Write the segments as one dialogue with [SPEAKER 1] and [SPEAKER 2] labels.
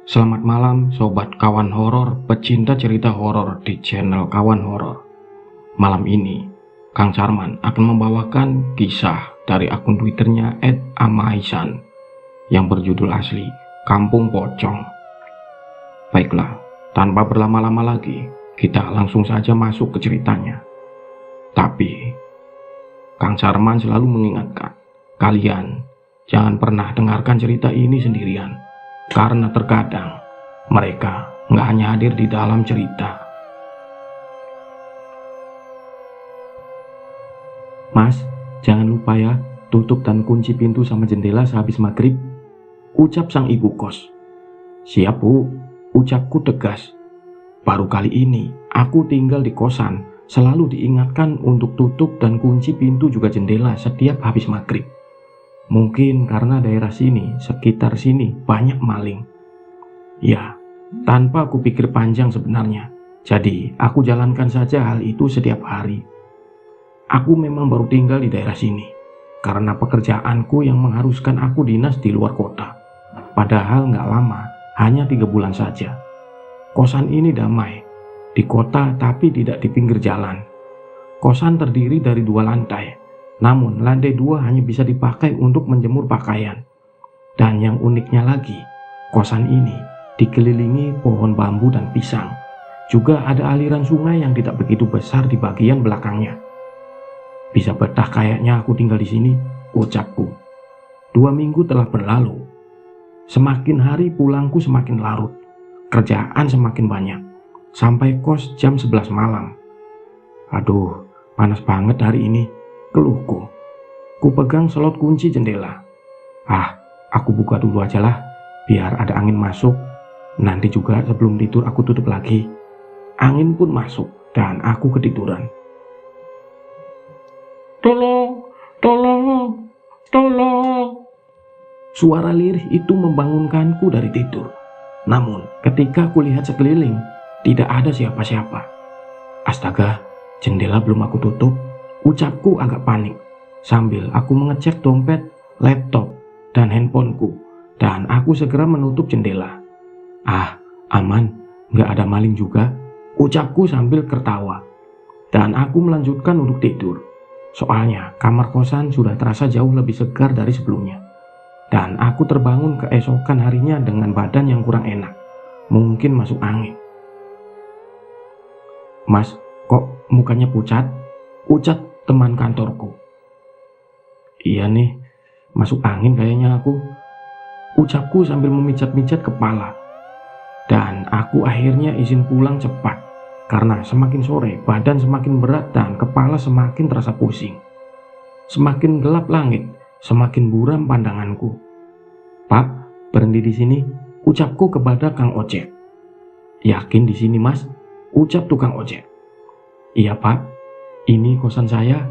[SPEAKER 1] Selamat malam sobat kawan horor, pecinta cerita horor di channel Kawan Horor. Malam ini, Kang Sarman akan membawakan kisah dari akun Twitternya @amaisan yang berjudul asli Kampung Pocong. Baiklah, tanpa berlama-lama lagi, kita langsung saja masuk ke ceritanya. Tapi, Kang Sarman selalu mengingatkan, kalian jangan pernah dengarkan cerita ini sendirian. Karena terkadang mereka nggak hanya hadir di dalam cerita. Mas, jangan lupa ya, tutup dan kunci pintu sama jendela sehabis maghrib, ucap sang ibu kos. Siap bu, ucapku tegas. Baru kali ini aku tinggal di kosan, selalu diingatkan untuk tutup dan kunci pintu juga jendela setiap habis maghrib. Mungkin karena daerah sini, sekitar sini banyak maling. Ya, tanpa aku pikir panjang sebenarnya. Jadi, aku jalankan saja hal itu setiap hari. Aku memang baru tinggal di daerah sini, karena pekerjaanku yang mengharuskan aku dinas di luar kota. Padahal nggak lama, hanya 3 bulan saja. Kosan ini damai, di kota tapi tidak di pinggir jalan. Kosan terdiri dari 2 lantai. Namun lantai 2 hanya bisa dipakai untuk menjemur pakaian. Dan yang uniknya lagi, kosan ini dikelilingi pohon bambu dan pisang. Juga ada aliran sungai yang tidak begitu besar di bagian belakangnya. Bisa betah kayaknya aku tinggal di sini, ucapku. 2 minggu telah berlalu. Semakin hari pulangku semakin larut. Kerjaan semakin banyak. Sampai kos jam 11 malam. Aduh, panas banget hari ini, keluhku. Ku pegang slot kunci jendela. Aku buka dulu aja lah, biar ada angin masuk. Nanti juga sebelum tidur aku tutup lagi. Angin pun masuk dan aku ketiduran. Tolong, tolong, tolong. Suara lirih itu membangunkanku dari tidur. Namun ketika aku lihat sekeliling, tidak ada siapa-siapa. Astaga, jendela belum aku tutup. Ucapku agak panik, sambil aku mengecek dompet, laptop, dan handphoneku, dan aku segera menutup jendela. Aman, nggak ada maling juga, ucapku sambil tertawa. Dan aku melanjutkan untuk tidur, soalnya kamar kosan sudah terasa jauh lebih segar dari sebelumnya. Dan aku terbangun keesokan harinya dengan badan yang kurang enak, mungkin masuk angin. Mas, kok mukanya pucat? Ucap teman kantorku. Iya nih, masuk angin kayaknya aku, ucapku sambil memijat-mijat kepala. Dan aku akhirnya izin pulang cepat, karena semakin sore badan semakin berat dan kepala semakin terasa pusing. Semakin gelap langit, semakin buram pandanganku. Pak, berhenti di sini, ucapku kepada Kang Ojek. Yakin di sini mas? Ucap tukang ojek. Iya pak, ini kosan saya,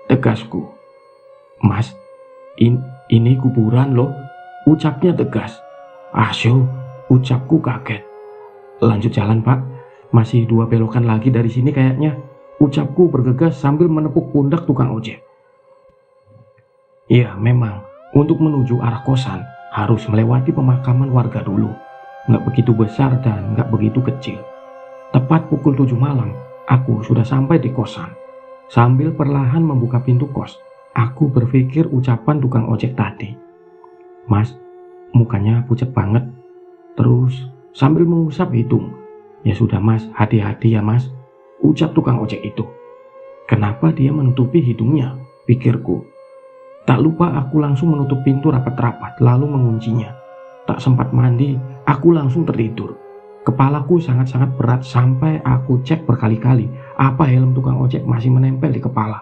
[SPEAKER 1] tegasku. Mas, ini kuburan loh, ucapnya tegas. Asyuh, ucapku kaget. Lanjut jalan pak, masih 2 belokan lagi dari sini kayaknya, ucapku bergegas sambil menepuk pundak tukang ojek. Iya memang, untuk menuju arah kosan harus melewati pemakaman warga dulu. Nggak begitu besar dan nggak begitu kecil. Tepat pukul 7 malam, aku sudah sampai di kosan. Sambil perlahan membuka pintu kos, aku berpikir ucapan tukang ojek tadi. Mas, mukanya pucat banget. Terus sambil mengusap hidung. Ya sudah mas, hati-hati ya mas, ucap tukang ojek itu. Kenapa dia menutupi hidungnya, pikirku. Tak lupa aku langsung menutup pintu rapat-rapat lalu menguncinya. Tak sempat mandi, aku langsung tertidur. Kepalaku sangat-sangat berat sampai aku cek berkali-kali apa helm tukang ojek masih menempel di kepala.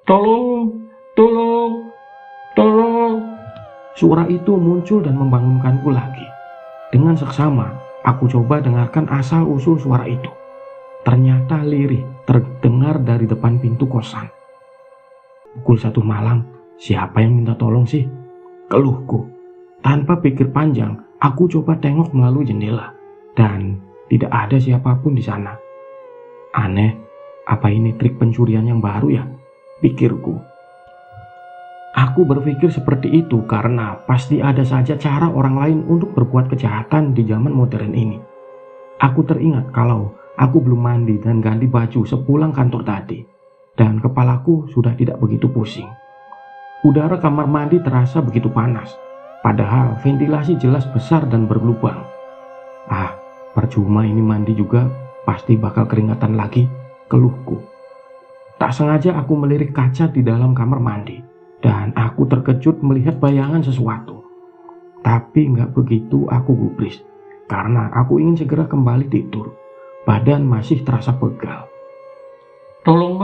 [SPEAKER 1] Tolong, tolong, tolong. Suara itu muncul dan membangunkanku lagi. Dengan seksama, aku coba dengarkan asal-usul suara itu. Ternyata lirih terdengar dari depan pintu kosan. Pukul 1 malam, siapa yang minta tolong sih? Keluhku. Tanpa pikir panjang, aku coba tengok melalui jendela, dan tidak ada siapapun di sana. Aneh, apa ini trik pencurian yang baru ya? Pikirku. Aku berpikir seperti itu karena pasti ada saja cara orang lain untuk berbuat kejahatan di zaman modern ini. Aku teringat kalau aku belum mandi dan ganti baju sepulang kantor tadi, dan kepalaku sudah tidak begitu pusing. Udara kamar mandi terasa begitu panas, padahal ventilasi jelas besar dan berlubang. Ah, percuma ini mandi juga, pasti bakal keringatan lagi, keluhku. Tak sengaja aku melirik kaca di dalam kamar mandi, dan aku terkejut melihat bayangan sesuatu. Tapi nggak begitu aku gubris, karena aku ingin segera kembali tidur. Badan masih terasa pegal.
[SPEAKER 2] Tolong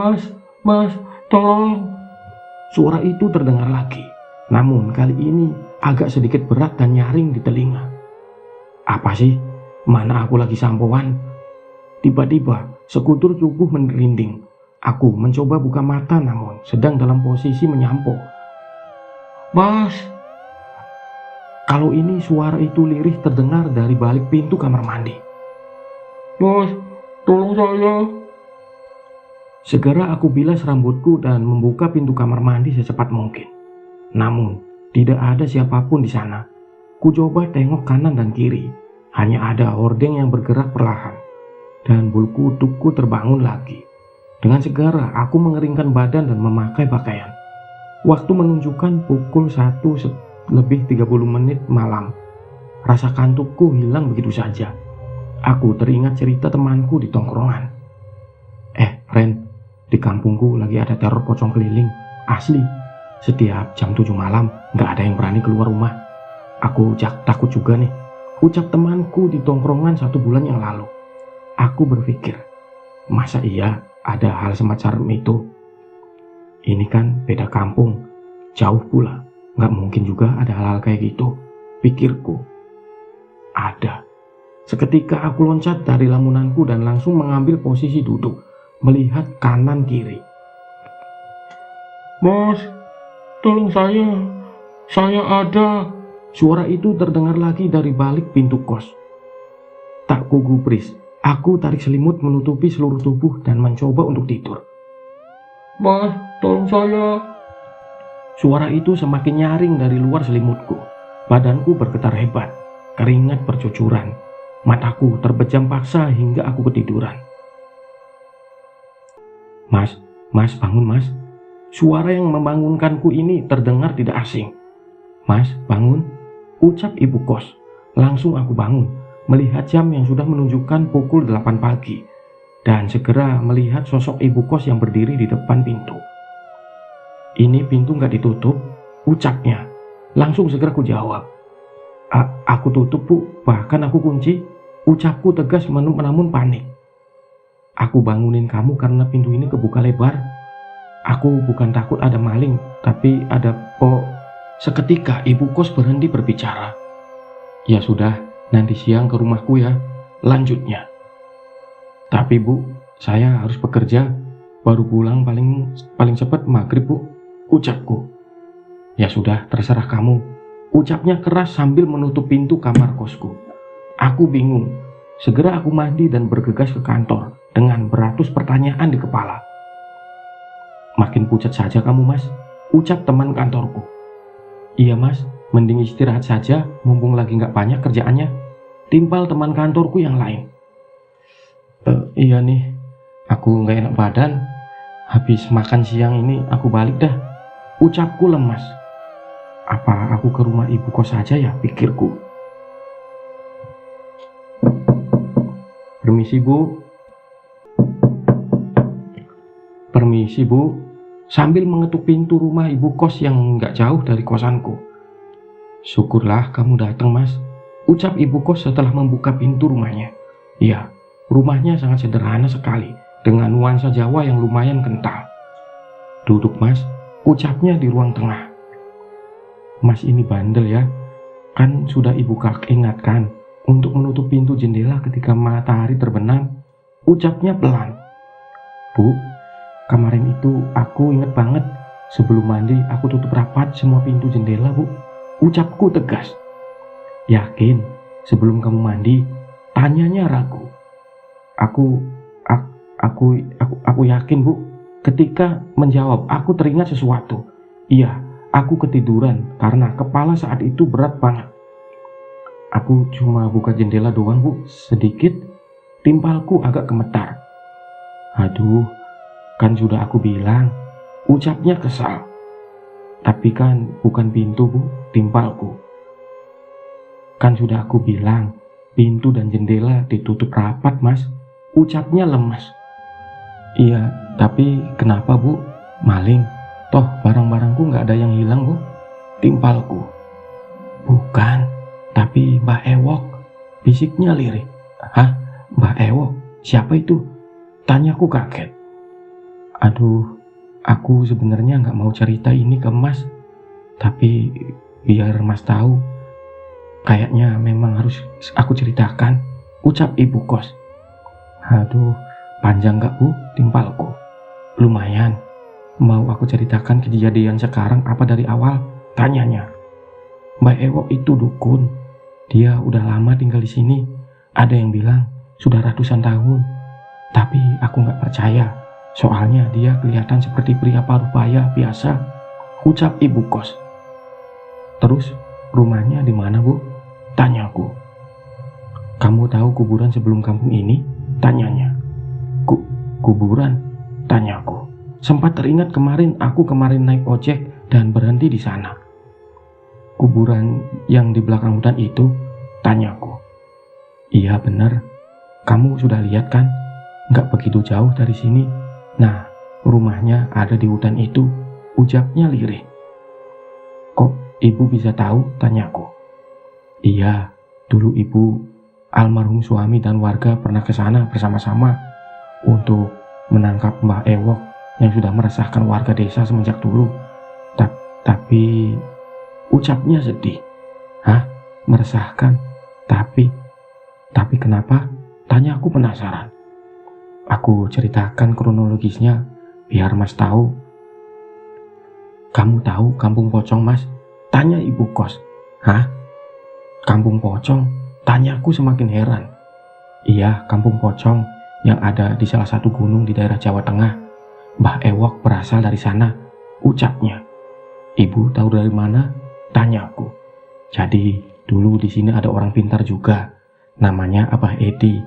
[SPEAKER 2] mas, tolong.
[SPEAKER 1] Suara itu terdengar lagi, namun kali ini agak sedikit berat dan nyaring di telinga. Apa sih? Mana aku lagi sampoan? Tiba-tiba sekutur tubuh merinding. Aku mencoba buka mata namun sedang dalam posisi menyampo.
[SPEAKER 2] Mas,
[SPEAKER 1] Kalau ini suara itu lirih terdengar dari balik pintu kamar mandi.
[SPEAKER 2] mas, tolong saya.
[SPEAKER 1] Segera aku bilas rambutku dan membuka pintu kamar mandi secepat mungkin. Namun, tidak ada siapapun di sana. Ku coba tengok kanan dan kiri. Hanya ada hordeng yang bergerak perlahan. Dan bulu kudukku terbangun lagi. Dengan segera, aku mengeringkan badan dan memakai pakaian. Waktu menunjukkan pukul 1 lebih 30 menit malam. Rasa kantukku hilang begitu saja. Aku teringat cerita temanku di tongkrongan. Friend, di kampungku lagi ada teror pocong keliling. Asli, setiap jam 7 malam gak ada yang berani keluar rumah. Aku takut juga nih, ucap temanku di tongkrongan 1 bulan yang lalu. Aku berpikir, masa iya ada hal semacam itu? Ini kan beda kampung, jauh pula. Gak mungkin juga ada hal-hal kayak gitu, pikirku. Ada. Seketika aku loncat dari lamunanku dan langsung mengambil posisi duduk, melihat kanan kiri.
[SPEAKER 2] Mas, tolong saya ada.
[SPEAKER 1] Suara itu terdengar lagi dari balik pintu kos. Tak kugubris, aku tarik selimut menutupi seluruh tubuh dan mencoba untuk tidur.
[SPEAKER 2] Mas, tolong saya.
[SPEAKER 1] Suara itu semakin nyaring dari luar selimutku. Badanku bergetar hebat, keringat bercucuran. Mataku terbejam paksa hingga aku ketiduran. Mas, bangun mas. Suara yang membangunkanku ini terdengar tidak asing. Mas, bangun, ucap ibu kos. Langsung aku bangun, melihat jam yang sudah menunjukkan pukul 8 pagi. Dan segera melihat sosok ibu kos yang berdiri di depan pintu. Ini pintu nggak ditutup, ucapnya. Langsung segera ku jawab. Aku tutup bu, bahkan aku kunci, ucapku tegas namun panik. Aku bangunin kamu karena pintu ini kebuka lebar. Aku bukan takut ada maling, tapi ada Seketika ibu kos berhenti berbicara. Ya sudah, nanti siang ke rumahku ya, lanjutnya. Tapi bu, saya harus bekerja, baru pulang paling cepat maghrib bu, ucapku. Ya sudah, terserah kamu, ucapnya keras sambil menutup pintu kamar kosku. Aku bingung, segera aku mandi dan bergegas ke kantor dengan beratus pertanyaan di kepala. Makin pucat saja kamu mas, ucap teman kantorku. Iya mas, mending istirahat saja, mumpung lagi gak banyak kerjaannya, timpal teman kantorku yang lain. Iya nih, aku gak enak badan, habis makan siang ini aku balik dah, ucapku lemas. Apa aku ke rumah ibu kos saja ya, pikirku. Permisi bu. Permisi bu. Sambil mengetuk pintu rumah ibu kos yang gak jauh dari kosanku. Syukurlah kamu datang mas, ucap ibu kos setelah membuka pintu rumahnya. Ya, rumahnya sangat sederhana sekali, dengan nuansa Jawa yang lumayan kental. Duduk mas, ucapnya di ruang tengah. Mas ini bandel ya, kan sudah ibu kakak ingatkan untuk menutup pintu jendela ketika matahari terbenam, ucapnya pelan. Bu, kemarin itu aku ingat banget, sebelum mandi aku tutup rapat semua pintu jendela bu, ucapku tegas. Yakin sebelum kamu mandi? Tanyanya ragu. Aku yakin bu. Ketika menjawab aku teringat sesuatu. Iya, Aku ketiduran karena kepala saat itu berat banget. Aku cuma buka jendela doang, Bu. Sedikit, timpalku agak gemetar. Aduh, kan sudah aku bilang, ucapnya kesal. Tapi kan bukan pintu, Bu, timpalku. Kan sudah aku bilang, pintu dan jendela ditutup rapat, Mas. Ucapnya lemas. Iya, tapi kenapa, Bu? Maling? Toh barang-barangku nggak ada yang hilang, Bu. Timpalku. Bukan, tapi Mbak Ewok. Bisiknya lirik. Hah? Mbak Ewok? Siapa itu? Tanyaku kaget. Aduh, aku sebenarnya nggak mau cerita ini ke Mas. Tapi biar Mas tahu, kayaknya memang harus aku ceritakan. Ucap ibu kos. Aduh, panjang nggak, Bu, timpalku? Lumayan. Mau aku ceritakan kejadian sekarang apa dari awal? Tanyanya. Mbak Ewok itu dukun. Dia udah lama tinggal di sini. Ada yang bilang sudah ratusan tahun. Tapi aku nggak percaya. Soalnya dia kelihatan seperti pria paruh baya biasa. Ucap ibu kos. Terus rumahnya di mana, Bu? Tanyaku. Kamu tahu kuburan sebelum kampung ini? Tanyanya. Kuburan? Tanyaku. Sempat teringat aku kemarin naik ojek dan berhenti di sana. Kuburan yang di belakang hutan itu? Tanyaku. Iya benar. Kamu sudah lihat kan? Nggak begitu jauh dari sini. Nah, rumahnya ada di hutan itu. Ucapnya lirih. Kok ibu bisa tahu? Tanyaku. Iya, dulu ibu, almarhum suami dan warga pernah ke sana bersama-sama untuk menangkap Mbah Ewok yang sudah meresahkan warga desa semenjak dulu. Tapi ucapnya sedih. Hah? Meresahkan? Tapi kenapa? Tanya aku penasaran. Aku ceritakan kronologisnya biar Mas tahu. Kamu tahu Kampung Pocong, Mas? Tanya ibu kos. Hah? Kampung Pocong? Tanyaku semakin heran. Iya, Kampung Pocong yang ada di salah satu gunung di daerah Jawa Tengah. Mbah Ewok berasal dari sana, ucapnya. Ibu tahu dari mana? Tanyaku. Jadi dulu di sini ada orang pintar juga, namanya Abah Edi.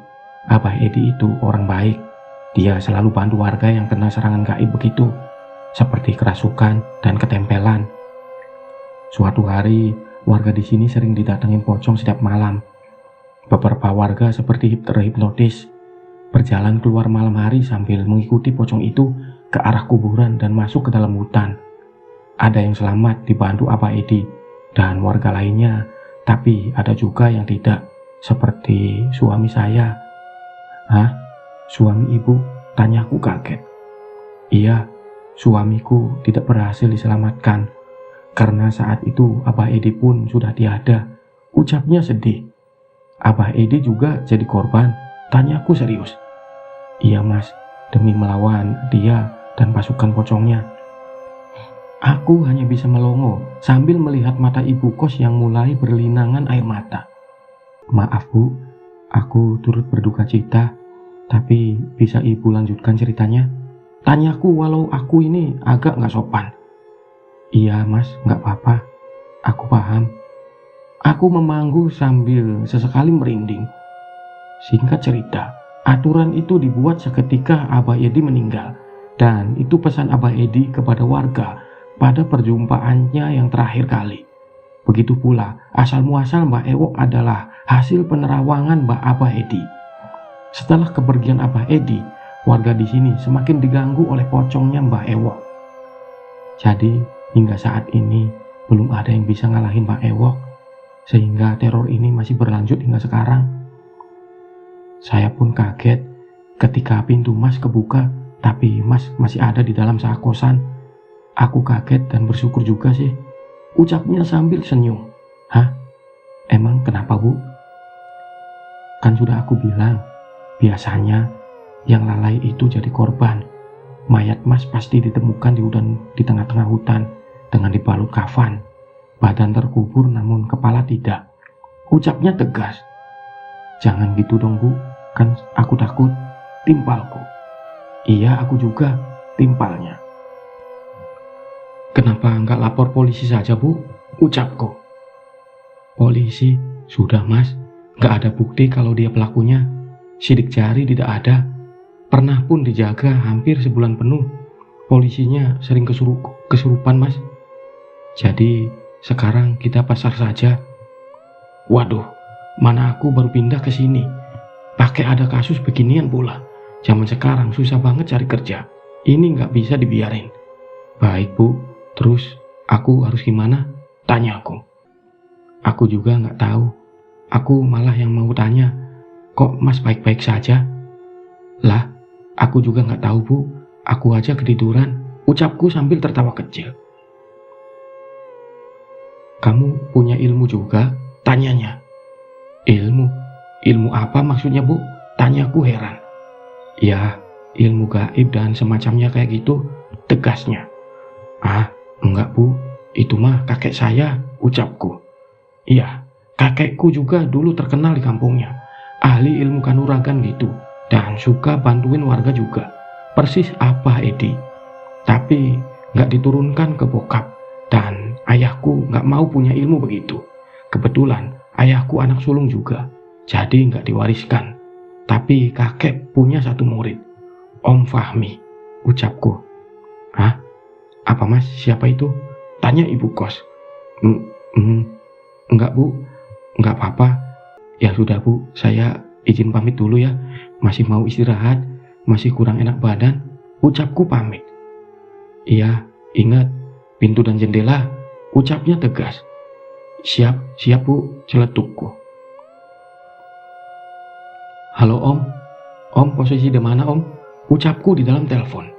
[SPEAKER 1] Abah Edi itu orang baik. Dia selalu bantu warga yang kena serangan gaib begitu, seperti kerasukan dan ketempelan. Suatu hari, warga di sini sering didatengin pocong setiap malam. Beberapa warga seperti terhipnotis, berjalan keluar malam hari sambil mengikuti pocong itu ke arah kuburan dan masuk ke dalam hutan. Ada yang selamat dibantu Abah Edi dan warga lainnya, tapi ada juga yang tidak, seperti suami saya. Hah? Suami ibu? Tanyaku kaget. Iya, suamiku tidak berhasil diselamatkan, karena saat itu Abah Edi pun sudah tiada. Ucapnya sedih. Abah Edi juga jadi korban? Tanyaku serius. Iya Mas, demi melawan dia dan pasukan pocongnya. Aku hanya bisa melongo sambil melihat mata ibu kos yang mulai berlinangan air mata. Maaf Bu, aku turut berduka cita, tapi bisa ibu lanjutkan ceritanya? Tanyaku walau aku ini agak gak sopan. Iya Mas, gak apa-apa, aku paham. Aku memanggu sambil sesekali merinding. Singkat cerita, aturan itu dibuat seketika Abah Edi meninggal, dan itu pesan Abah Edi kepada warga pada perjumpaannya yang terakhir kali. Begitu pula asal-muasal Mbak Ewok adalah hasil penerawangan Mbak Abah Edi. Setelah kepergian Abah Edi, warga di sini semakin diganggu oleh pocongnya Mbak Ewok. Jadi hingga saat ini belum ada yang bisa ngalahin Mbak Ewok, sehingga teror ini masih berlanjut hingga sekarang. Saya pun kaget ketika pintu Mas kebuka, tapi Mas masih ada di dalam sak kosan. Aku kaget dan bersyukur juga sih, ucapnya sambil senyum. Hah? Emang kenapa Bu? Kan sudah aku bilang, biasanya yang lalai itu jadi korban. Mayat Mas pasti ditemukan di tengah-tengah hutan dengan dibalut kafan. Badan terkubur namun kepala tidak. Ucapnya tegas. Jangan gitu dong Bu, kan aku takut. Timpalku. Iya aku juga, timpalnya. Kenapa nggak lapor polisi saja, Bu? Ucapku. Polisi? Sudah, Mas. Nggak ada bukti kalau dia pelakunya. Sidik jari tidak ada. Pernah pun dijaga hampir sebulan penuh. Polisinya sering kesurupan, Mas. Jadi, sekarang kita pasar saja. Waduh, mana aku baru pindah ke sini. Pakai ada kasus beginian pula. Zaman sekarang susah banget cari kerja. Ini nggak bisa dibiarin. Baik, Bu. Terus aku harus gimana? Tanya aku. Aku juga nggak tahu. Aku malah yang mau tanya. Kok Mas baik-baik saja? Lah, aku juga nggak tahu, Bu. Aku aja ketiduran. Ucapku sambil tertawa kecil. Kamu punya ilmu juga? Tanyanya. Ilmu? Ilmu apa maksudnya, Bu? Tanyaku heran. Ya, ilmu gaib dan semacamnya kayak gitu, tegasnya. Ah, enggak, Bu. Itu mah kakek saya, ucapku. Iya, kakekku juga dulu terkenal di kampungnya. Ahli ilmu kanuragan gitu. Dan suka bantuin warga juga. Persis apa Edi. Tapi nggak diturunkan ke bokap. Dan ayahku nggak mau punya ilmu begitu. Kebetulan ayahku anak sulung juga. Jadi nggak diwariskan. Tapi kakek punya satu murid. Om Fahmi, ucapku. Hah? Apa Mas? Siapa itu? Tanya ibu kos. Enggak, Bu. Enggak apa-apa. Ya sudah, Bu. Saya izin pamit dulu ya. Masih mau istirahat. Masih kurang enak badan. Ucapku pamit. Iya, ingat. Pintu dan jendela. Ucapnya tegas. Siap, siap, Bu. Celetukku. Halo, Om. Om, posisi di mana, Om? Ucapku di dalam telepon.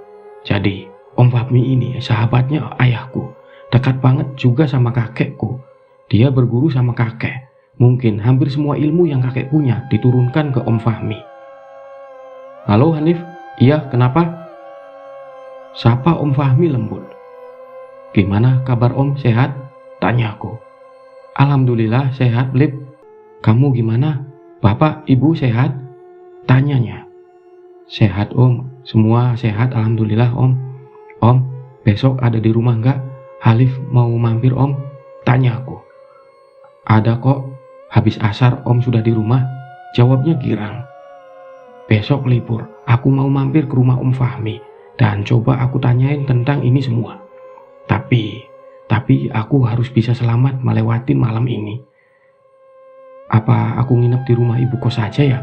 [SPEAKER 1] Jadi, Om Fahmi ini sahabatnya ayahku. Dekat banget juga sama kakekku. Dia berguru sama kakek. Mungkin hampir semua ilmu yang kakek punya diturunkan ke Om Fahmi. Halo Hanif, iya kenapa? Sapa Om Fahmi lembut. Gimana kabar Om, sehat? Tanyaku. Alhamdulillah sehat, Lip. Kamu gimana? Bapak, Ibu sehat? Tanyanya. Sehat Om, semua sehat alhamdulillah Om. Om, besok ada di rumah nggak? Halif mau mampir Om? Tanyaku. Ada kok, habis asar Om sudah di rumah. Jawabnya girang. Besok libur, aku mau mampir ke rumah Om Fahmi. Dan coba aku tanyain tentang ini semua. Tapi aku harus bisa selamat melewati malam ini. Apa aku nginep di rumah ibu kos saja ya?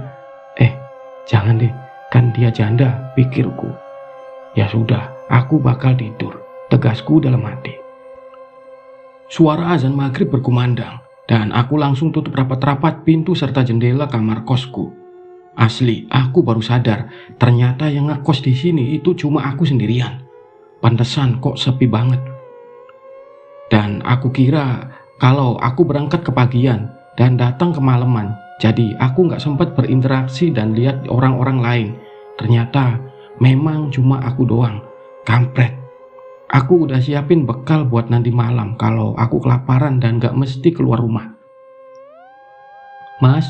[SPEAKER 1] Jangan deh, kan dia janda, pikirku. Ya sudah, aku bakal tidur, tegasku dalam hati. Suara azan maghrib berkumandang, dan aku langsung tutup rapat-rapat pintu serta jendela kamar kosku. Asli, aku baru sadar, ternyata yang ngekos di sini itu cuma aku sendirian. Pantesan kok sepi banget. Dan aku kira kalau aku berangkat ke pagian dan datang kemalaman, jadi aku nggak sempat berinteraksi dan lihat orang-orang lain. Ternyata memang cuma aku doang. Kampret. Aku udah siapin bekal buat nanti malam kalau aku kelaparan dan gak mesti keluar rumah. Mas?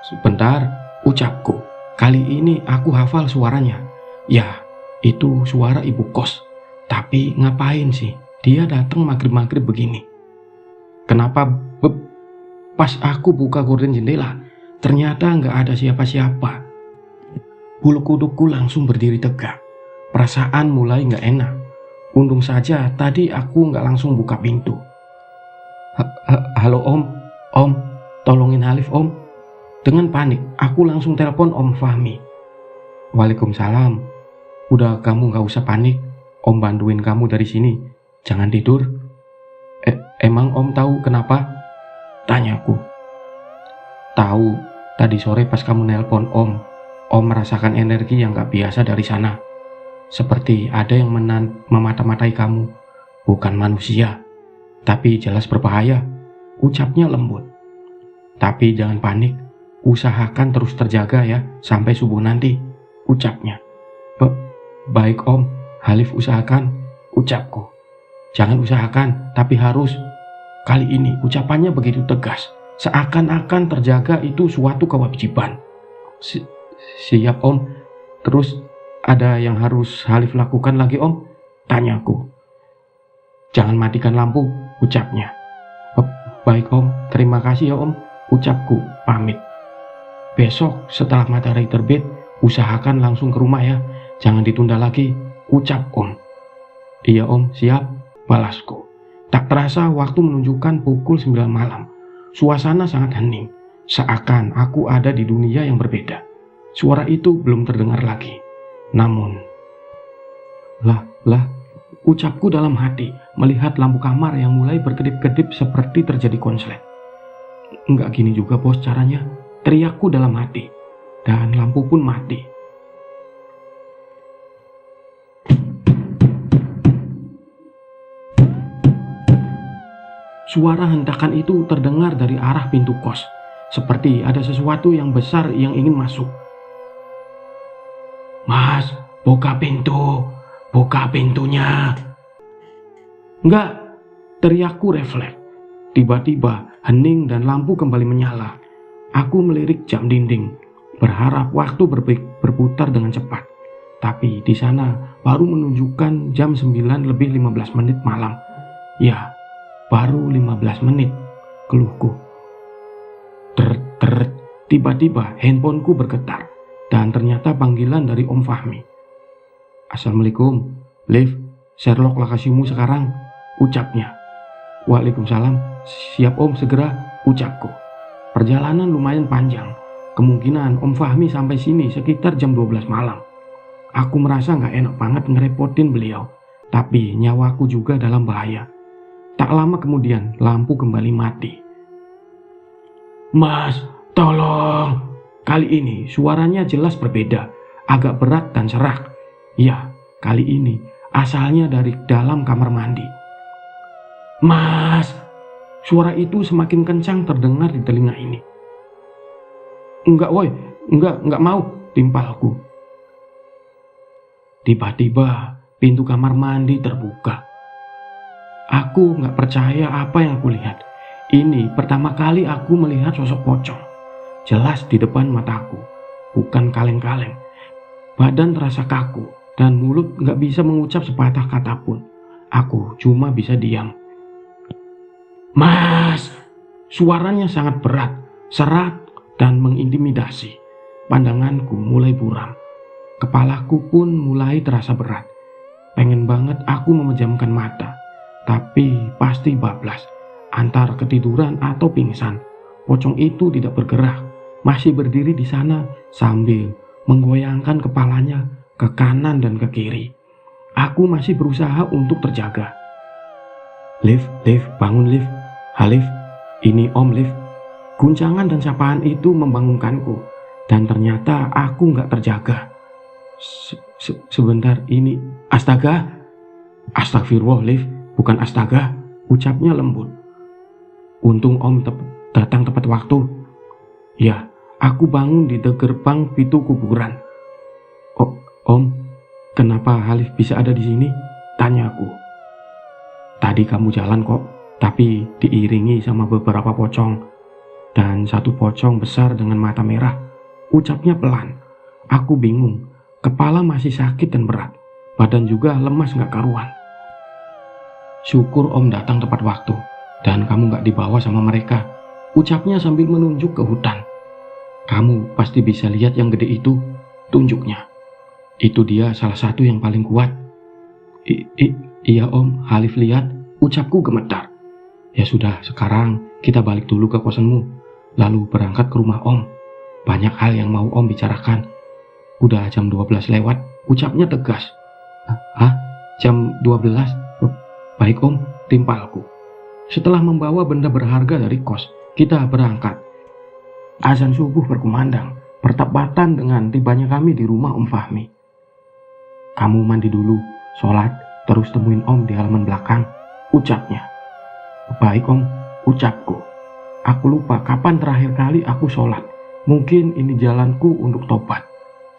[SPEAKER 1] Sebentar, ucapku. Kali ini aku hafal suaranya. Ya, itu suara ibu kos. Tapi ngapain sih dia datang maghrib-maghrib begini? Kenapa pas aku buka gorden jendela, ternyata gak ada siapa-siapa. Bulu kudukku langsung berdiri tegak. Perasaan mulai gak enak. Untung saja tadi aku gak langsung buka pintu. Halo Om, tolongin Halif Om. Dengan panik, aku langsung telepon Om Fahmi. Waalaikumsalam. Udah kamu gak usah panik. Om bantuin kamu dari sini. Jangan tidur. Emang Om tahu kenapa? Tanyaku. Tahu, tadi sore pas kamu nelpon Om merasakan energi yang gak biasa dari sana. Seperti ada yang memata-matai kamu. Bukan manusia, tapi jelas berbahaya. Ucapnya lembut. Tapi jangan panik. Usahakan terus terjaga ya sampai subuh nanti. Ucapnya. Baik Om, Halif usahakan. Ucapku. Jangan usahakan, tapi harus. Kali ini ucapannya begitu tegas. Seakan-akan terjaga itu suatu kewajiban. Siap Om. Terus Ada yang harus Halif lakukan lagi, Om? Tanyaku. Jangan matikan lampu, ucapnya. Baik, Om. Terima kasih ya, Om. Ucapku pamit. Besok setelah matahari terbit, usahakan langsung ke rumah ya. Jangan ditunda lagi, ucap Om. Iya, Om. Siap, balasku. Tak terasa waktu menunjukkan pukul 9 malam. Suasana sangat hening. Seakan aku ada di dunia yang berbeda. Suara itu belum terdengar lagi. Namun, ucapku dalam hati melihat lampu kamar yang mulai berkedip-kedip seperti terjadi konslet. Enggak gini juga bos caranya, teriakku dalam hati. Dan lampu pun mati. Suara hentakan itu terdengar dari arah pintu kos. Seperti ada sesuatu yang besar yang ingin masuk. Mas, buka pintu. Buka pintunya. Enggak, teriakku refleks. Tiba-tiba hening dan lampu kembali menyala. Aku melirik jam dinding, berharap waktu berputar dengan cepat. Tapi di sana baru menunjukkan jam 9:15 malam. Ya, baru 15 menit, keluhku. Tiba-tiba handphoneku bergetar dan ternyata panggilan dari Om Fahmi. Assalamualaikum, Liv, Sherlock lokasimu sekarang, ucapnya. Waalaikumsalam, siap Om segera, ucapku. Perjalanan lumayan panjang, kemungkinan Om Fahmi sampai sini sekitar jam 12 malam. Aku merasa gak enak banget ngerepotin beliau, tapi nyawaku juga dalam bahaya. Tak lama kemudian lampu kembali mati. Mas, tolong. Kali ini suaranya jelas berbeda, agak berat dan serak. Ya, kali ini asalnya dari dalam kamar mandi. Mas, suara itu semakin kencang terdengar di telinga ini. Enggak woi, enggak mau, timpalku. Tiba-tiba pintu kamar mandi terbuka. Aku enggak percaya apa yang aku lihat. Ini pertama kali aku melihat sosok pocong. Jelas di depan mataku, bukan kaleng-kaleng. Badan terasa kaku dan mulut enggak bisa mengucap sepatah kata pun. Aku cuma bisa diam. Mas, suaranya sangat berat, serak dan mengintimidasi. Pandanganku mulai buram. Kepalaku pun mulai terasa berat. Pengen banget aku memejamkan mata, tapi pasti bablas. Antar ketiduran atau pingsan, pocong itu tidak bergerak, masih berdiri di sana sambil menggoyangkan kepalanya ke kanan dan ke kiri. Aku masih berusaha untuk terjaga. Liv, bangun Liv. Halif, ini Om Liv. Guncangan dan sapaan itu membangunkanku, dan ternyata aku nggak terjaga. Sebentar ini, astaga. Astagfirullah Liv, bukan astaga, ucapnya lembut. Untung Om datang tepat waktu. Ya, aku bangun di gerbang pintu kuburan. Oh, Om, kenapa Halif bisa ada di sini? Tanyaku. Tadi kamu jalan kok, tapi diiringi sama beberapa pocong. Dan satu pocong besar dengan mata merah. Ucapnya pelan. Aku bingung, kepala masih sakit dan berat. Badan juga lemas gak karuan. Syukur Om datang tepat waktu. Dan kamu gak dibawa sama mereka, ucapnya sambil menunjuk ke hutan. Kamu pasti bisa lihat yang gede itu, tunjuknya. Itu dia salah satu yang paling kuat. Iya Om, Halif lihat, ucapku gemetar. Ya sudah, sekarang kita balik dulu ke kosanmu, lalu berangkat ke rumah Om. Banyak hal yang mau Om bicarakan. Udah jam 12 lewat, ucapnya tegas. Hah? Jam 12? Baik Om, timpalku. Setelah membawa benda berharga dari kos, kita berangkat. Azan subuh berkumandang, bertepatan dengan tibanya kami di rumah Om Fahmi. Kamu mandi dulu, sholat, terus temuin Om di halaman belakang, ucapnya. Baik Om, ucapku. Aku lupa kapan terakhir kali aku sholat. Mungkin ini jalanku untuk tobat.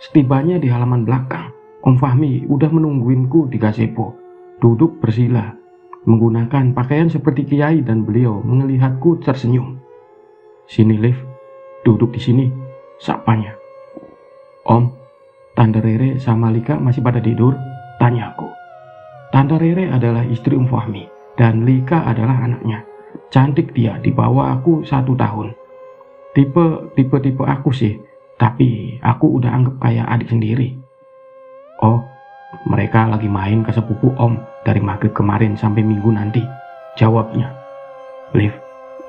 [SPEAKER 1] Setibanya di halaman belakang, Om Fahmi udah menungguinku di gazebo, duduk bersila, menggunakan pakaian seperti kiai dan beliau melihatku tersenyum. Sini Liv, duduk di sini, sapanya. Om, Tante Rere sama Lika masih pada tidur? Tanyaku. Tante Rere adalah istri Fahmi dan Lika adalah anaknya. Cantik dia, di bawah aku 1 tahun. Tipe aku sih, tapi aku udah anggap kayak adik sendiri. Oh, mereka lagi main ke sepupu Om dari maghrib kemarin sampai minggu nanti, jawabnya. Liv,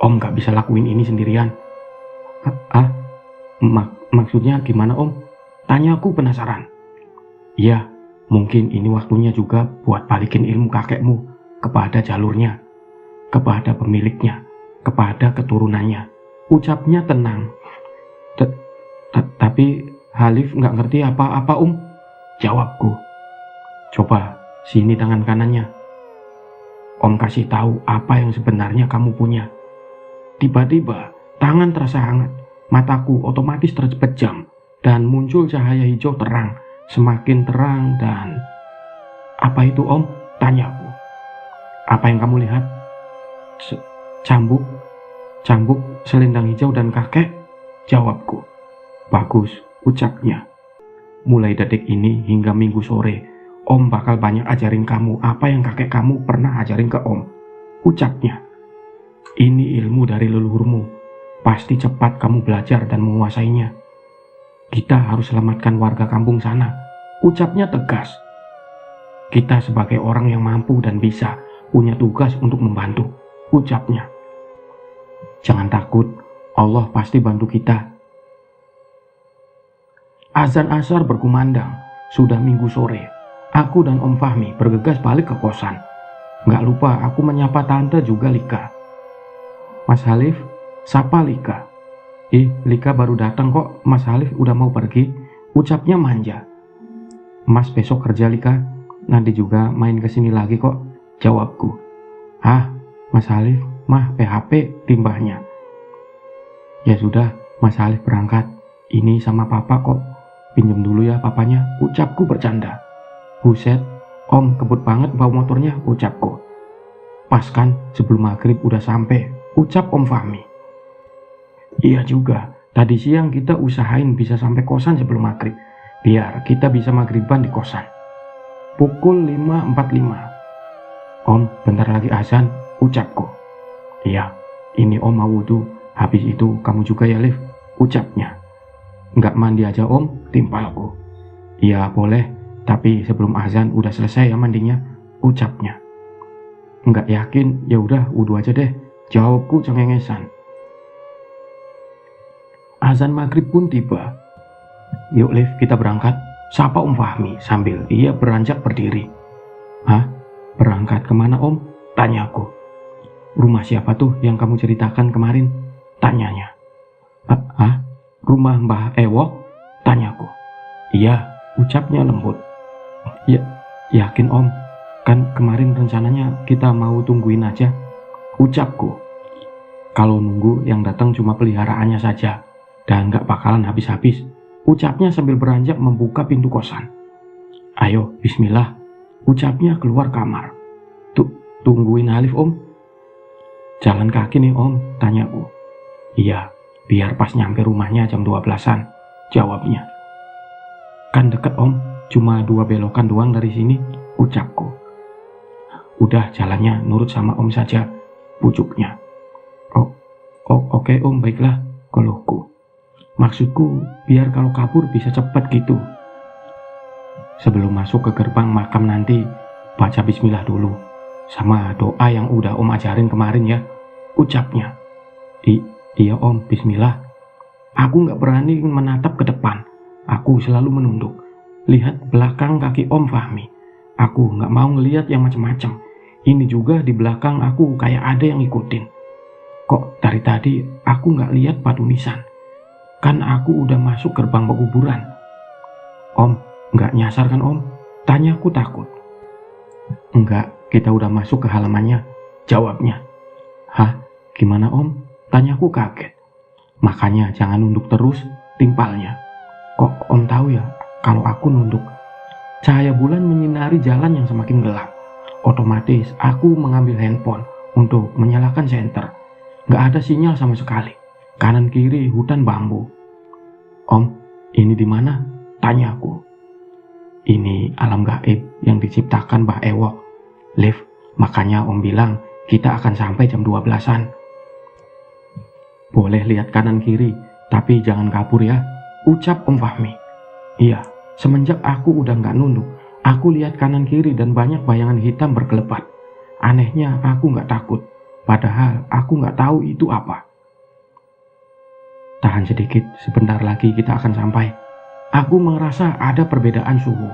[SPEAKER 1] Om gak bisa lakuin ini sendirian. Maksudnya gimana Om? Tanya aku penasaran. Ya, mungkin ini waktunya juga buat balikin ilmu kakekmu kepada jalurnya, kepada pemiliknya, kepada keturunannya. Ucapnya tenang. Tapi Halif nggak ngerti apa-apa jawabku. Coba sini tangan kanannya. Om kasih tahu apa yang sebenarnya kamu punya. Tiba-tiba tangan terasa hangat, mataku otomatis terpejam dan muncul cahaya hijau terang, semakin terang dan... Apa itu Om? Tanyaku. Apa yang kamu lihat? Cambuk, selendang hijau dan kakek, jawabku. Bagus, ucapnya. Mulai detik ini hingga minggu sore, Om bakal banyak ajarin kamu apa yang kakek kamu pernah ajarin ke Om, ucapnya. Ini ilmu dari leluhurmu, pasti cepat kamu belajar dan menguasainya. Kita harus selamatkan warga kampung sana, ucapnya tegas. Kita sebagai orang yang mampu dan bisa, punya tugas untuk membantu, ucapnya. Jangan takut, Allah pasti bantu kita. Azan asar berkumandang, sudah minggu sore. Aku dan Om Fahmi bergegas balik ke kosan. Gak lupa aku menyapa tante juga Lika. Mas Halif, sapa Lika. Lika baru datang kok, Mas Halif udah mau pergi, ucapnya manja. Mas besok kerja Lika, nanti juga main kesini lagi kok, jawabku. Mas Halif, mah PHP timbahnya. Ya sudah, Mas Halif berangkat, ini sama papa kok, pinjam dulu ya papanya, ucapku bercanda. Buset, Om kebut banget bawa motornya, ucapku. Pas kan, sebelum maghrib udah sampai, ucap Om Fahmi. Iya juga, tadi siang kita usahain bisa sampai kosan sebelum maghrib, biar kita bisa maghriban di kosan. Pukul 5.45. Om, bentar lagi azan, ucapku. Iya, ini Om mau wudhu, habis itu kamu juga ya Liv, ucapnya. Nggak mandi aja Om, timpalku. Iya boleh, tapi sebelum azan udah selesai ya mandinya, ucapnya. Nggak yakin, ya udah wudhu aja deh, jawabku cengengesan. Azan maghrib pun tiba. Yuk Liv, kita berangkat, sapa Om Fahmi sambil ia beranjak berdiri. Berangkat kemana Om? Tanyaku. Rumah siapa tuh yang kamu ceritakan kemarin? Tanyanya. Rumah Mbah Ewok? Tanyaku. Iya, ucapnya lembut. Ya, yakin Om, kan kemarin rencananya kita mau tungguin aja, ucapku. Kalau nunggu yang datang cuma peliharaannya saja dan gak bakalan habis-habis, ucapnya sambil beranjak membuka pintu kosan. Ayo, bismillah, ucapnya keluar kamar. Tungguin Halif Om. Jalan kaki nih Om, tanyaku. Iya, biar pas nyampe rumahnya jam 12-an, jawabnya. Kan deket Om, cuma 2 belokan doang dari sini, ucapku. Udah jalannya nurut sama Om saja, pucuknya. Oke Om, baiklah, keluhku. Maksudku biar kalau kabur bisa cepat gitu. Sebelum masuk ke gerbang makam nanti, baca bismillah dulu, sama doa yang udah Om ajarin kemarin ya, ucapnya. Iya Om, bismillah. Aku gak berani menatap ke depan, aku selalu menunduk. Lihat belakang kaki Om Fahmi, aku gak mau ngelihat yang macam-macam. Ini juga di belakang aku kayak ada yang ngikutin. Kok dari tadi aku gak lihat batu nisan? Kan aku udah masuk gerbang pekuburan. Om, gak nyasar kan Om? Tanyaku takut. Enggak, kita udah masuk ke halamannya, jawabnya. Gimana Om? Tanyaku kaget. Makanya jangan nunduk terus, timpalnya. Kok Om tahu ya kalau aku nunduk? Cahaya bulan menyinari jalan yang semakin gelap. Otomatis aku mengambil handphone untuk menyalakan senter. Gak ada sinyal sama sekali. Kanan kiri hutan bambu. Om, ini di mana? Tanyaku. Ini alam gaib yang diciptakan Mbah Ewok. Liv, makanya Om bilang kita akan sampai jam 12-an. Boleh lihat kanan kiri, tapi jangan kabur ya, ucap Om Fahmi. Iya, semenjak aku udah nggak nunduk, aku lihat kanan kiri dan banyak bayangan hitam berkelebat. Anehnya aku nggak takut, padahal aku nggak tahu itu apa. Tahan sedikit, sebentar lagi kita akan sampai. Aku merasa ada perbedaan suhu.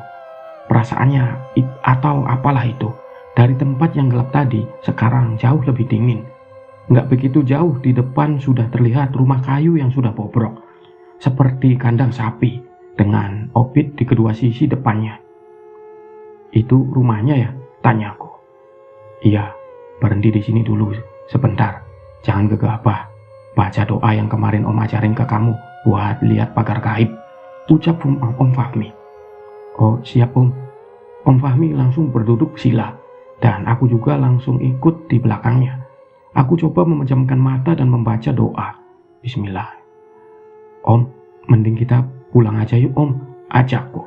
[SPEAKER 1] Perasaannya atau apalah itu, dari tempat yang gelap tadi sekarang jauh lebih dingin. Nggak begitu jauh di depan sudah terlihat rumah kayu yang sudah bobrok, seperti kandang sapi dengan obit di kedua sisi depannya. Itu rumahnya ya? Tanyaku. Iya, berhenti di sini dulu sebentar. Jangan gegabah. Baca doa yang kemarin Om ajarin ke kamu buat lihat pagar gaib, ucap Om Fahmi. Oh siap Om. Om Fahmi langsung berduduk sila dan aku juga langsung ikut di belakangnya. Aku coba memejamkan mata dan membaca doa. Bismillah. Om, mending kita pulang aja yuk Om, ajakku.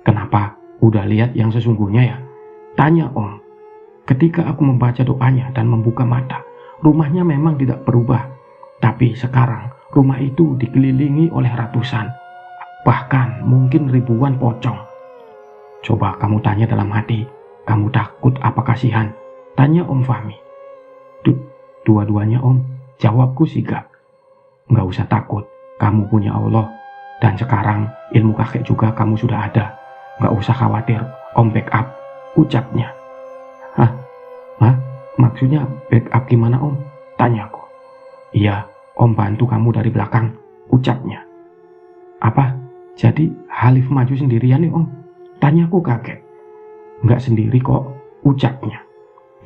[SPEAKER 1] Kenapa? Udah lihat yang sesungguhnya ya? Tanya Om. Ketika aku membaca doanya dan membuka mata, rumahnya memang tidak berubah. Tapi sekarang rumah itu dikelilingi oleh ratusan, bahkan mungkin ribuan pocong. Coba kamu tanya dalam hati, kamu takut apa kasihan? Tanya Om Fahmi. Dua-duanya Om, jawabku sigap. Nggak usah takut, kamu punya Allah. Dan sekarang ilmu kakek juga kamu sudah ada. Nggak usah khawatir, Om backup, ucapnya. Hah? Maksudnya backup gimana Om? Tanyaku. Iya, Om bantu kamu dari belakang, ucapnya. Apa? Jadi Halif maju sendirian nih Om? Tanyaku kaget. Nggak sendiri kok, ucapnya.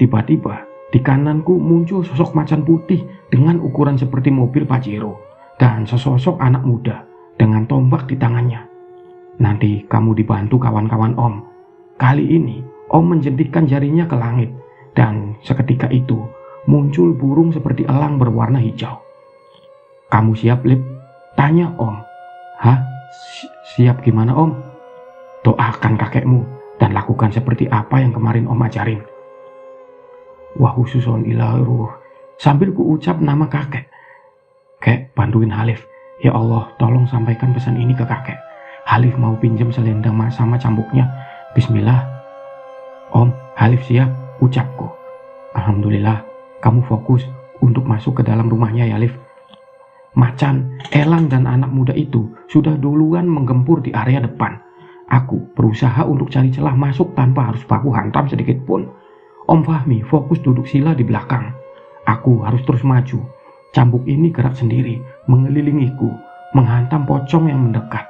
[SPEAKER 1] Tiba-tiba di kananku muncul sosok macan putih dengan ukuran seperti mobil Pajero dan sesosok anak muda dengan tombak di tangannya. Nanti kamu dibantu kawan-kawan Om. Kali ini Om menjentikan jarinya ke langit dan seketika itu muncul burung seperti elang berwarna hijau. Kamu siap, Lip? Tanya Om. Hah? Siap gimana Om? Doakan kakekmu dan lakukan seperti apa yang kemarin Om ajarin. Wah khususon ilaruh. Sambil kuucap nama kakek. Kek, bantuin Halif. Ya Allah, tolong sampaikan pesan ini ke kakek. Halif mau pinjam selendang sama cambuknya. Bismillah. Om, Halif siap, ucapku. Alhamdulillah, kamu fokus untuk masuk ke dalam rumahnya ya, Halif. Macan, elang dan anak muda itu sudah duluan menggempur di area depan. Aku berusaha untuk cari celah masuk tanpa harus baku hantam sedikit pun. Om Fahmi fokus duduk sila di belakang. Aku harus terus maju. Cambuk ini gerak sendiri, mengelilingiku, menghantam pocong yang mendekat.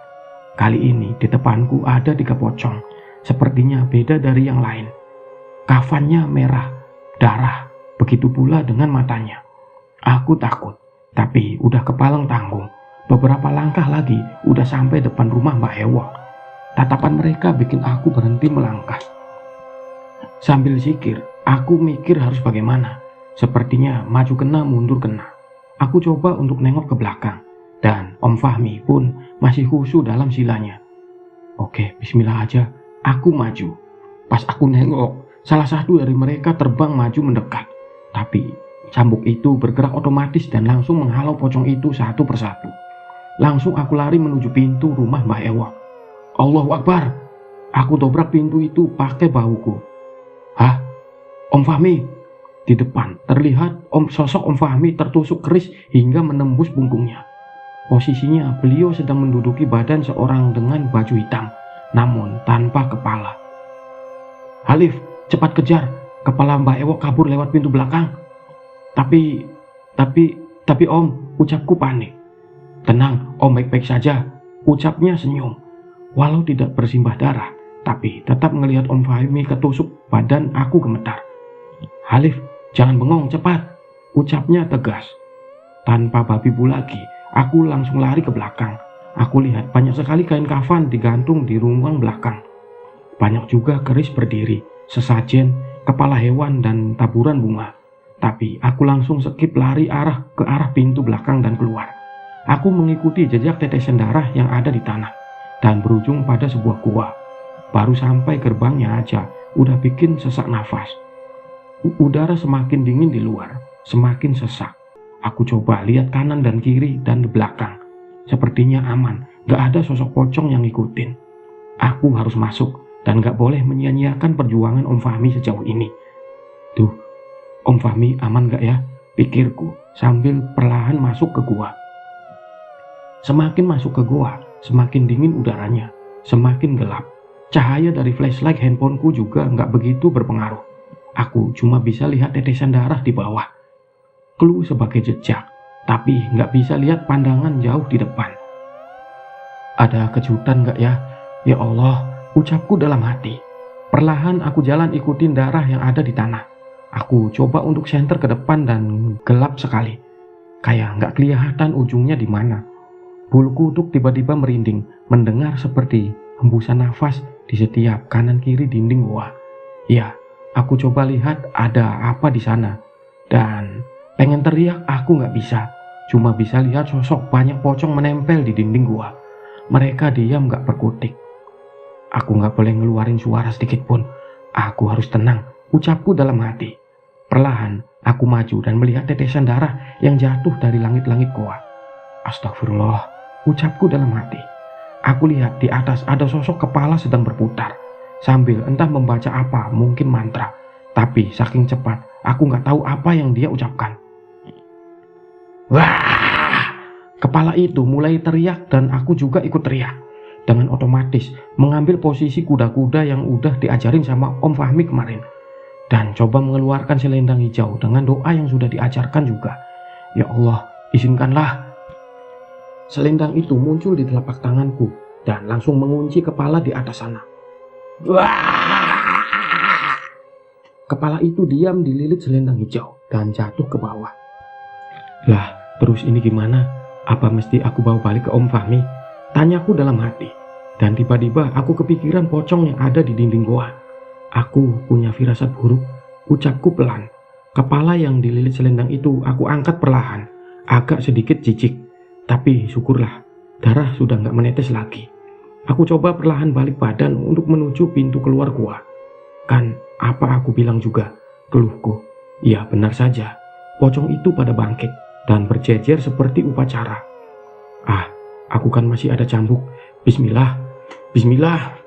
[SPEAKER 1] Kali ini di depanku ada 3 pocong. Sepertinya beda dari yang lain. Kafannya merah, darah, begitu pula dengan matanya. Aku takut, tapi udah kepalang tanggung. Beberapa langkah lagi udah sampai depan rumah Mbak Ewok. Tatapan mereka bikin aku berhenti melangkah. Sambil zikir, aku mikir harus bagaimana. Sepertinya maju kena, mundur kena. Aku coba untuk nengok ke belakang. Dan Om Fahmi pun masih khusyuk dalam silanya. Oke, bismillah aja. Aku maju. Pas aku nengok, salah satu dari mereka terbang maju mendekat. Tapi cambuk itu bergerak otomatis dan langsung menghalau pocong itu satu persatu. Langsung aku lari menuju pintu rumah Mbah Ewok. Allahu Akbar. Aku dobrak pintu itu pakai bahuku. Hah? Om Fahmi? Di depan terlihat sosok Om Fahmi tertusuk keris hingga menembus punggungnya. Posisinya beliau sedang menduduki badan seorang dengan baju hitam, namun tanpa kepala. Halif, cepat kejar. Kepala Mbak Ewok kabur lewat pintu belakang. Tapi Om, ucapku panik. Tenang, Om baik-baik saja, ucapnya senyum. Walau tidak bersimbah darah, tapi tetap melihat Om Fahmi ketusuk badan aku gemetar. Halif, jangan bengong, cepat, ucapnya tegas. Tanpa babi bu lagi, aku langsung lari ke belakang. Aku lihat banyak sekali kain kafan digantung di ruang belakang. Banyak juga keris berdiri, sesajen, kepala hewan, dan taburan bunga. Tapi aku langsung skip lari ke arah pintu belakang dan keluar. Aku mengikuti jejak tetesan darah yang ada di tanah dan berujung pada sebuah gua. Baru sampai gerbangnya aja udah bikin sesak nafas. Udara semakin dingin di luar, semakin sesak. Aku coba lihat kanan dan kiri dan di belakang. Sepertinya aman, gak ada sosok pocong yang ngikutin. Aku harus masuk dan gak boleh menyia-nyiakan perjuangan Om Fahmi sejauh ini. Tuh, Om Fahmi aman gak ya? Pikirku sambil perlahan masuk ke gua. Semakin masuk ke gua, semakin dingin udaranya, semakin gelap. Cahaya dari flashlight handphoneku juga nggak begitu berpengaruh. Aku cuma bisa lihat tetesan darah di bawah. Clue sebagai jejak, tapi nggak bisa lihat pandangan jauh di depan. Ada kejutan nggak ya? Ya Allah, ucapku dalam hati. Perlahan aku jalan ikutin darah yang ada di tanah. Aku coba untuk senter ke depan dan gelap sekali. Kayak nggak kelihatan ujungnya di mana. Bulu kuduk tiba-tiba merinding, mendengar seperti hembusan nafas di setiap kanan kiri dinding gua. Ya, aku coba lihat ada apa di sana. Dan pengen teriak aku nggak bisa. Cuma bisa lihat sosok banyak pocong menempel di dinding gua. Mereka diam nggak berkutik. Aku nggak boleh ngeluarin suara sedikit pun. Aku harus tenang, ucapku dalam hati. Perlahan, aku maju dan melihat tetesan darah yang jatuh dari langit-langit gua. Astagfirullah, ucapku dalam hati. Aku lihat di atas ada sosok kepala sedang berputar, sambil entah membaca apa, mungkin mantra. Tapi saking cepat, aku nggak tahu apa yang dia ucapkan. Wah! Kepala itu mulai teriak dan aku juga ikut teriak. Dengan otomatis mengambil posisi kuda-kuda yang udah diajarin sama Om Fahmi kemarin. Dan coba mengeluarkan selendang hijau dengan doa yang sudah diajarkan juga. Ya Allah, izinkanlah. Selendang itu muncul di telapak tanganku dan langsung mengunci kepala di atas sana. Wah! Kepala itu diam dililit selendang hijau dan jatuh ke bawah. Lah, terus ini gimana? Apa mesti aku bawa balik ke Om Fahmi? Tanyaku dalam hati. Dan tiba-tiba aku kepikiran pocong yang ada di dinding goa. Aku punya firasat buruk, ucapku pelan. Kepala yang dililit selendang itu aku angkat perlahan, agak sedikit jijik. Tapi syukurlah, darah sudah nggak menetes lagi. Aku coba perlahan balik badan untuk menuju pintu keluar gua. Kan apa aku bilang juga, keluhku. Ya benar saja, pocong itu pada bangkit dan berjejer seperti upacara. Aku kan masih ada cambuk. Bismillah, bismillah.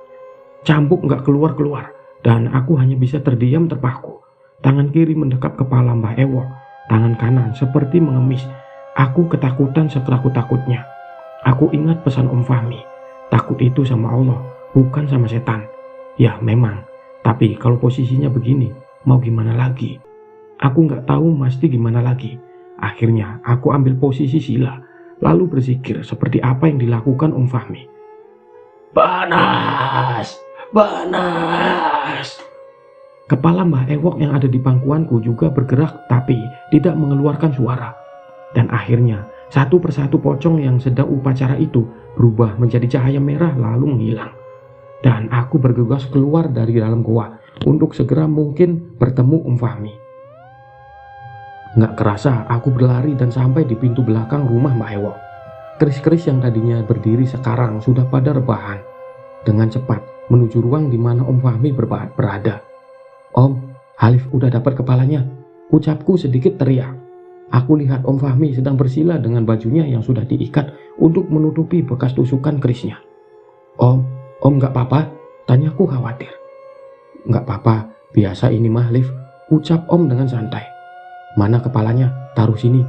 [SPEAKER 1] Cambuk nggak keluar-keluar. Dan aku hanya bisa terdiam terpaku. Tangan kiri mendekap kepala Mbah Ewok. Tangan kanan seperti mengemis. Aku ketakutan setakut-takutnya. Aku ingat pesan Om Fahmi. Takut itu sama Allah, bukan sama setan. Ya memang. Tapi kalau posisinya begini, mau gimana lagi? Aku nggak tahu mesti gimana lagi. Akhirnya aku ambil posisi sila. Lalu berzikir seperti apa yang dilakukan Om Fahmi. Panas! Panas! Kepala Mbah Ewok yang ada di pangkuanku juga bergerak tapi tidak mengeluarkan suara. Dan akhirnya satu persatu pocong yang sedang upacara itu berubah menjadi cahaya merah lalu menghilang. Dan aku bergegas keluar dari dalam goa untuk segera mungkin bertemu Om Fahmi. Nggak kerasa aku berlari dan sampai di pintu belakang rumah Mbah Ewok. Keris-keris yang tadinya berdiri sekarang sudah pada rebahan. Dengan cepat menuju ruang di mana Om Fahmi berada. Om, Halif udah dapat kepalanya. Ucapku sedikit teriak. Aku lihat Om Fahmi sedang bersila dengan bajunya yang sudah diikat untuk menutupi bekas tusukan kerisnya. Om nggak apa-apa? Tanyaku khawatir. Nggak apa-apa, biasa ini mah Halif. Ucap Om dengan santai. Mana kepalanya? Taruh sini,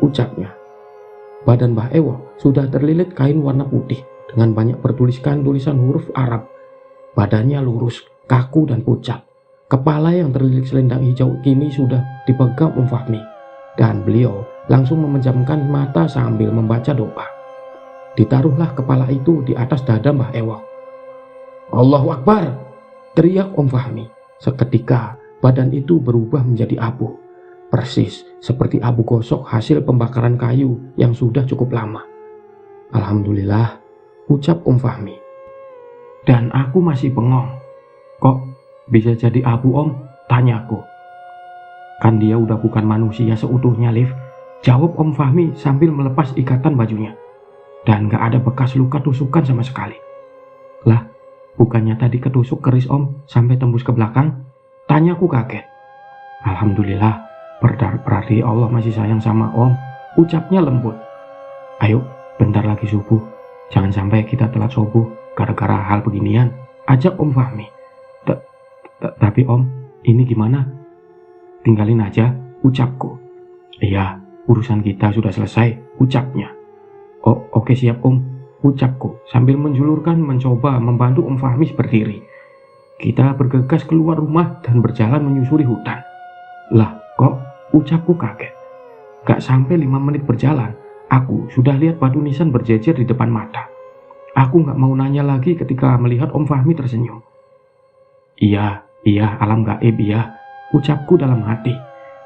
[SPEAKER 1] ucapnya. Badan Mbah Ewok sudah terlilit kain warna putih dengan banyak bertuliskan tulisan huruf Arab. Badannya lurus, kaku dan pucat. Kepala yang terlilit selendang hijau kini sudah dipegang Om Fahmi. Dan beliau langsung memejamkan mata sambil membaca doa. Ditaruhlah kepala itu di atas dada Mbah Ewok. Allahu Akbar! Teriak Om Fahmi. Seketika badan itu berubah menjadi abu. Persis seperti abu gosok hasil pembakaran kayu yang sudah cukup lama. Alhamdulillah, ucap Om Fahmi. Dan aku masih bengong. Kok bisa jadi abu Om? Tanyaku. Kan dia udah bukan manusia seutuhnya, Liv. Jawab Om Fahmi sambil melepas ikatan bajunya. Dan gak ada bekas luka tusukan sama sekali. Lah, Bukannya tadi ketusuk keris Om sampai tembus ke belakang? Tanyaku kaget. Alhamdulillah, berarti Allah masih sayang sama Om, ucapnya lembut. Ayo, bentar lagi subuh. Jangan sampai kita telat subuh gara-gara hal beginian, ajak Om Fahmi. Tapi Om, ini gimana? Tinggalin aja, ucapku. Iya, urusan kita sudah selesai, ucapnya. Oh, oke siap Om, ucapku sambil menjulurkan mencoba membantu Om Fahmi berdiri. Kita bergegas keluar rumah dan berjalan menyusuri hutan. Lah, kok ucapku kaget. Gak sampai 5 menit berjalan, aku sudah lihat batu nisan berjejer di depan mata. Aku gak mau nanya lagi ketika melihat Om Fahmi tersenyum. Iya, alam gaib ya, ucapku dalam hati.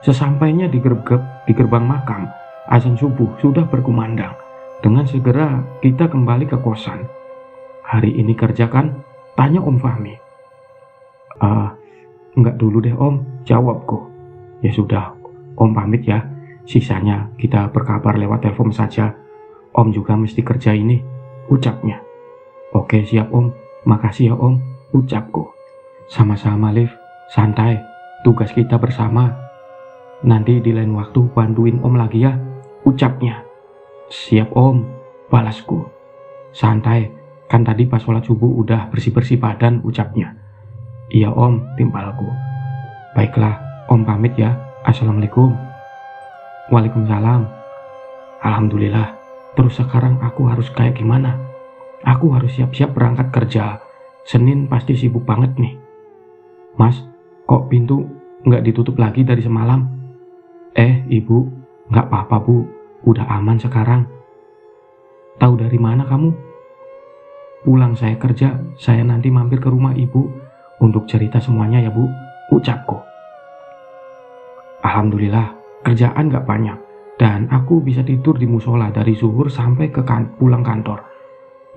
[SPEAKER 1] Sesampainya di gerbang makam, azan subuh sudah berkumandang. Dengan segera kita kembali ke kosan. Hari ini kerja kan? Tanya Om Fahmi. Enggak dulu deh Om, jawabku. Ya sudah, Om pamit ya. Sisanya kita berkabar lewat telepon saja. Om juga mesti kerja ini, ucapnya. Oke siap Om, makasih ya Om, ucapku. Sama-sama Liv, santai, tugas kita bersama. Nanti di lain waktu bantuin Om lagi ya, ucapnya. Siap Om, balasku. Santai, kan tadi pas sholat subuh udah bersih-bersih badan, ucapnya. Iya Om, timpalku. Baiklah, Om pamit ya. Assalamualaikum. Waalaikumsalam. Alhamdulillah. Terus sekarang aku harus kayak gimana? Aku harus siap-siap berangkat kerja. Senin pasti sibuk banget nih. Mas, kok pintu nggak ditutup lagi dari semalam? Ibu, nggak apa-apa Bu. Udah aman sekarang. Tahu dari mana kamu? Pulang saya kerja, saya nanti mampir ke rumah Ibu untuk cerita semuanya ya Bu, ucapku. Alhamdulillah, kerjaan gak banyak, dan aku bisa tidur di musola dari zuhur sampai ke pulang kantor.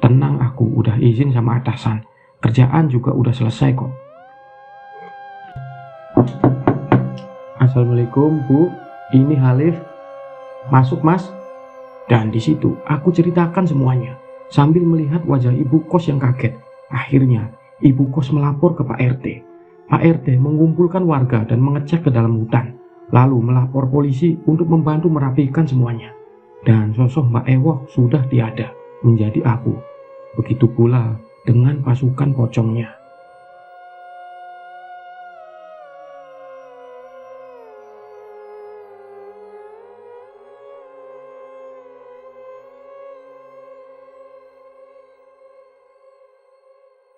[SPEAKER 1] Tenang aku, udah izin sama atasan, kerjaan juga udah selesai kok. Assalamualaikum Bu, ini Halif. Masuk Mas. Dan di situ aku ceritakan semuanya, sambil melihat wajah ibu kos yang kaget. Akhirnya, ibu kos melapor ke Pak RT. Pak RT mengumpulkan warga dan mengecek ke dalam hutan, lalu melapor polisi untuk membantu merapikan semuanya. Dan sosok Mbak Ewok sudah tiada, menjadi aku. Begitu pula dengan pasukan pocongnya.